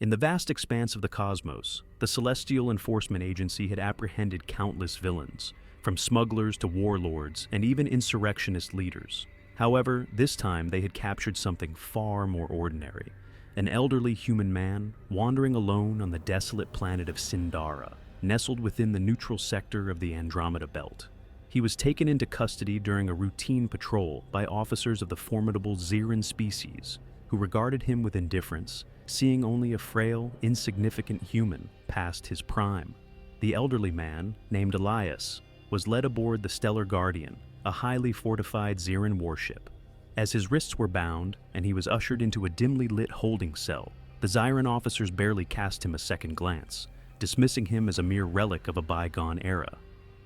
In the vast expanse of the cosmos, the Celestial Enforcement Agency had apprehended countless villains, from smugglers to warlords and even insurrectionist leaders. However, this time they had captured something far more ordinary. An elderly human man wandering alone on the desolate planet of Sindara, nestled within the neutral sector of the Andromeda Belt. He was taken into custody during a routine patrol by officers of the formidable Zyran species, who regarded him with indifference, seeing only a frail, insignificant human past his prime. The elderly man, named Elias, was led aboard the Stellar Guardian, a highly fortified Zyran warship. As his wrists were bound and he was ushered into a dimly lit holding cell, the Zyran officers barely cast him a second glance, dismissing him as a mere relic of a bygone era.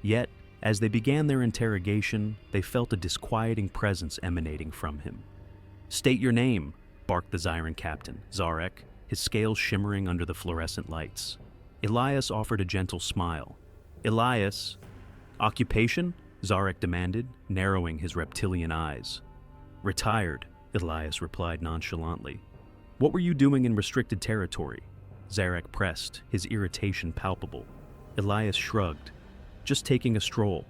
Yet, as they began their interrogation, they felt a disquieting presence emanating from him. "State your name," barked the Zyran captain, Zarek, his scales shimmering under the fluorescent lights. Elias offered a gentle smile. "Elias." "Occupation?" Zarek demanded, narrowing his reptilian eyes. "Retired," Elias replied nonchalantly. "What were you doing in restricted territory?" Zarek pressed, his irritation palpable. Elias shrugged. "Just taking a stroll.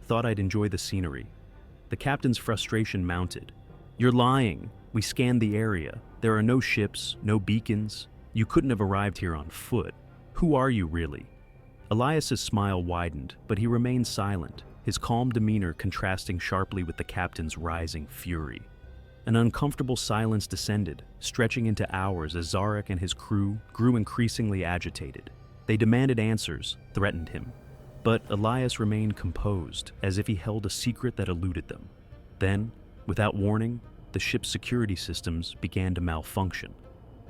Thought I'd enjoy the scenery." The captain's frustration mounted. "You're lying. We scanned the area. There are no ships, no beacons. You couldn't have arrived here on foot. Who are you, really?" Elias's smile widened, but he remained silent, his calm demeanor contrasting sharply with the captain's rising fury. An uncomfortable silence descended, stretching into hours as Zarek and his crew grew increasingly agitated. They demanded answers, threatened him. But Elias remained composed, as if he held a secret that eluded them. Then, without warning, the ship's security systems began to malfunction.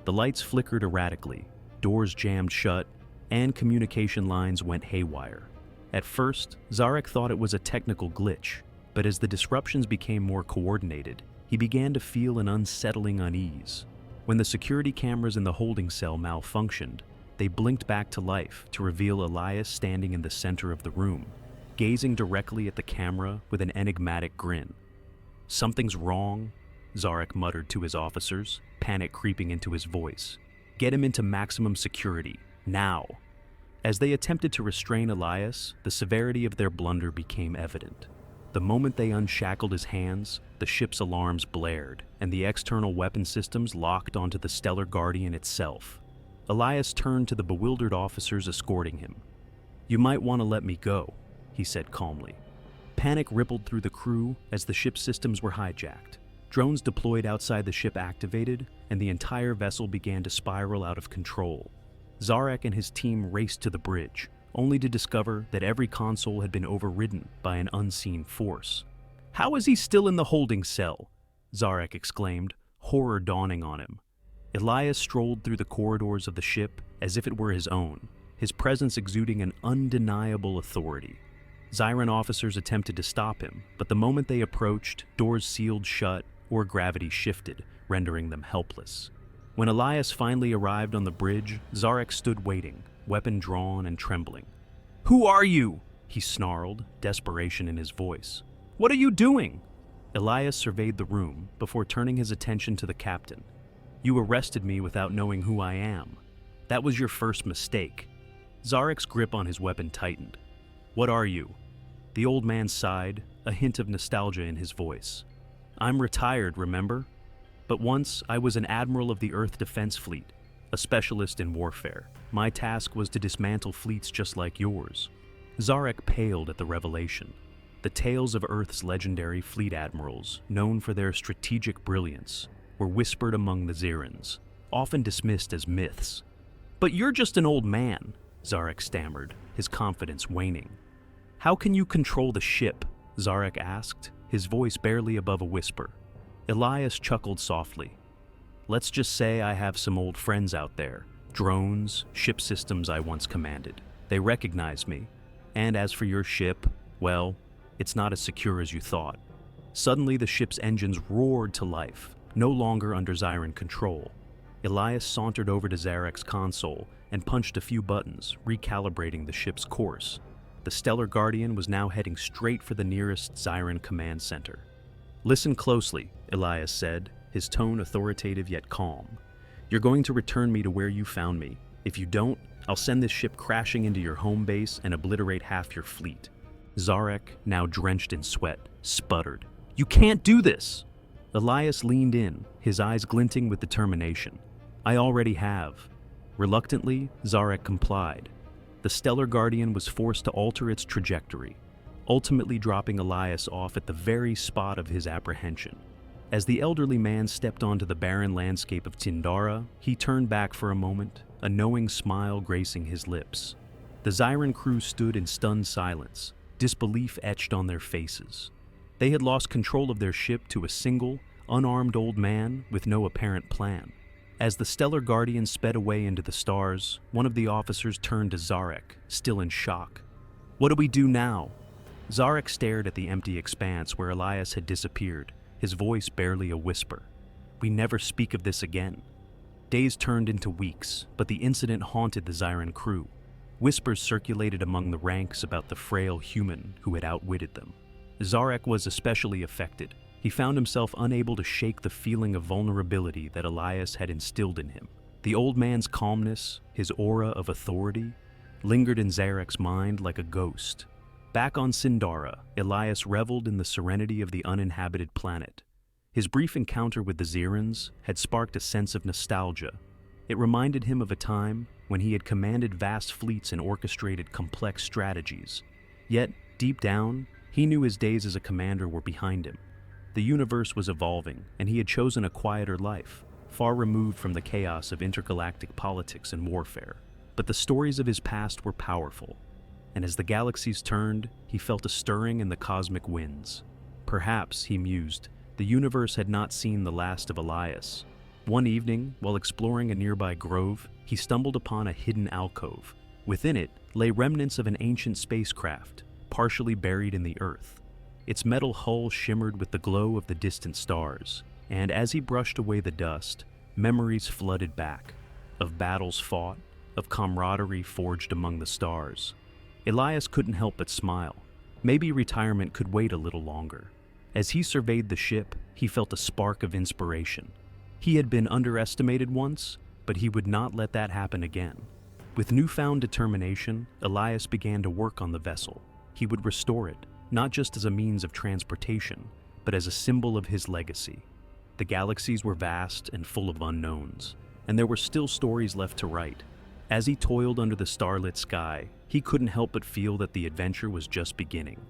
The lights flickered erratically, doors jammed shut, and communication lines went haywire. At first, Zarek thought it was a technical glitch, but as the disruptions became more coordinated, he began to feel an unsettling unease. When the security cameras in the holding cell malfunctioned, they blinked back to life to reveal Elias standing in the center of the room, gazing directly at the camera with an enigmatic grin. "Something's wrong," Zarek muttered to his officers, panic creeping into his voice. "Get him into maximum security, now." As they attempted to restrain Elias, the severity of their blunder became evident. The moment they unshackled his hands, the ship's alarms blared, and the external weapon systems locked onto the Stellar Guardian itself. Elias turned to the bewildered officers escorting him. "You might want to let me go," he said calmly. Panic rippled through the crew as the ship's systems were hijacked. Drones deployed outside the ship activated, and the entire vessel began to spiral out of control. Zarek and his team raced to the bridge, only to discover that every console had been overridden by an unseen force. "How is he still in the holding cell?" Zarek exclaimed, horror dawning on him. Elias strolled through the corridors of the ship as if it were his own, his presence exuding an undeniable authority. Zyran officers attempted to stop him, but the moment they approached, doors sealed shut or gravity shifted, rendering them helpless. When Elias finally arrived on the bridge, Zarek stood waiting, weapon drawn and trembling. "Who are you?" he snarled, desperation in his voice. "What are you doing?" Elias surveyed the room before turning his attention to the captain. "You arrested me without knowing who I am. That was your first mistake." Zarek's grip on his weapon tightened. "What are you?" The old man sighed, a hint of nostalgia in his voice. "I'm retired, remember? But once I was an admiral of the Earth Defense Fleet, a specialist in warfare. My task was to dismantle fleets just like yours." Zarek paled at the revelation. The tales of Earth's legendary fleet admirals, known for their strategic brilliance, were whispered among the Zyrans, often dismissed as myths. "But you're just an old man," Zarek stammered, his confidence waning. "How can you control the ship?" Zarek asked, his voice barely above a whisper. Elias chuckled softly. "Let's just say I have some old friends out there, drones, ship systems I once commanded. They recognize me. And as for your ship, well, it's not as secure as you thought." Suddenly the ship's engines roared to life, no longer under Zyran control. Elias sauntered over to Zarek's console and punched a few buttons, recalibrating the ship's course. The Stellar Guardian was now heading straight for the nearest Zyran command center. "Listen closely," Elias said, his tone authoritative yet calm. You're going to return me to where you found me. If you don't, I'll send this ship crashing into your home base and obliterate half your fleet." Zarek, now drenched in sweat, sputtered, "You can't do this!" Elias leaned in, his eyes glinting with determination. "I already have." Reluctantly, Zarek complied. The Stellar Guardian was forced to alter its trajectory, ultimately dropping Elias off at the very spot of his apprehension. As the elderly man stepped onto the barren landscape of Tindara, he turned back for a moment, a knowing smile gracing his lips. The Zyran crew stood in stunned silence, disbelief etched on their faces. They had lost control of their ship to a single, unarmed old man with no apparent plan. As the Stellar Guardian sped away into the stars, one of the officers turned to Zarek, still in shock. "What do we do now?" Zarek stared at the empty expanse where Elias had disappeared, his voice barely a whisper. "We never speak of this again." Days turned into weeks, but the incident haunted the Zyran crew. Whispers circulated among the ranks about the frail human who had outwitted them. Zarek was especially affected. He found himself unable to shake the feeling of vulnerability that Elias had instilled in him. The old man's calmness, his aura of authority, lingered in Zarek's mind like a ghost. Back on Sindara, Elias reveled in the serenity of the uninhabited planet. His brief encounter with the Zyrans had sparked a sense of nostalgia. It reminded him of a time when he had commanded vast fleets and orchestrated complex strategies. Yet, deep down, he knew his days as a commander were behind him. The universe was evolving, and he had chosen a quieter life, far removed from the chaos of intergalactic politics and warfare. But the stories of his past were powerful, and as the galaxies turned, he felt a stirring in the cosmic winds. Perhaps, he mused, the universe had not seen the last of Elias. One evening, while exploring a nearby grove, he stumbled upon a hidden alcove. Within it lay remnants of an ancient spacecraft, partially buried in the earth. Its metal hull shimmered with the glow of the distant stars, and as he brushed away the dust, memories flooded back, of battles fought, of camaraderie forged among the stars. Elias couldn't help but smile. Maybe retirement could wait a little longer. As he surveyed the ship, he felt a spark of inspiration. He had been underestimated once, but he would not let that happen again. With newfound determination, Elias began to work on the vessel. He would restore it, not just as a means of transportation, but as a symbol of his legacy. The galaxies were vast and full of unknowns, and there were still stories left to write. As he toiled under the starlit sky, he couldn't help but feel that the adventure was just beginning.